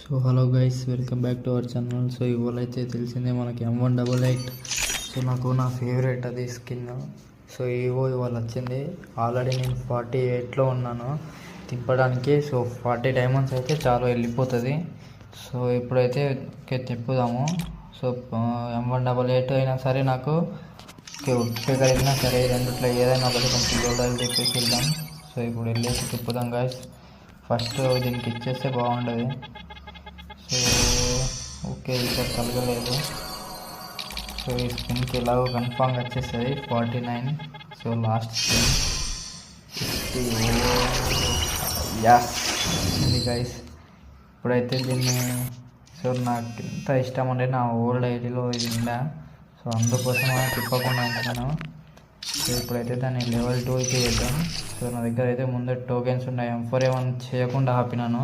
So hello guys, welcome back to our channel. So ఇవాళ అయితే తెలిసిందే మనకి M188. సో నాకు నా ఫేవరెట్ అది స్కిన్. సో ఇవాళ వచ్చింది. ఆల్రెడీ నేను 48లో ఉన్నాను తిప్పడానికి. సో 40 డైమండ్స్ అయితే చాలా వెళ్ళిపోతుంది. సో ఇప్పుడైతే తిప్పుదాము. సో M188 అయినా సరే నాకు ఉప్పేకర్ అయినా సరే, రెండిట్లో ఏదైనా ఒకటి కొంచెం గోల్డ్ తిప్పేసి వెళ్దాం. సో ఇప్పుడు వెళ్ళేసి తిప్పుదాం గాయస్. ఫస్ట్ దీనికి ఇచ్చేస్తే బాగుండదు. సో ఓకే, ఇక్కడ కలగలేదు. సో ఈ స్పిన్కి ఎలాగో కన్ఫామ్గా వచ్చేస్తుంది 49. So last spin 50. యాస్ ఇది గైస్. ఇప్పుడైతే దీన్ని, సో నాకు ఎంత ఇష్టం ఉండే నా ఓల్డ్ ఐడిలో ఇది ఉందా. సో అందుకోసం తిప్పకుండా ఉంటున్నాను. సో ఇప్పుడైతే దాన్ని లెవెల్ 2 అయితే చేద్దాం. సో నా దగ్గర అయితే ముందే టోకెన్స్ ఉన్నాయి. M4 ఏమైనా చేయకుండా ఆపినాను.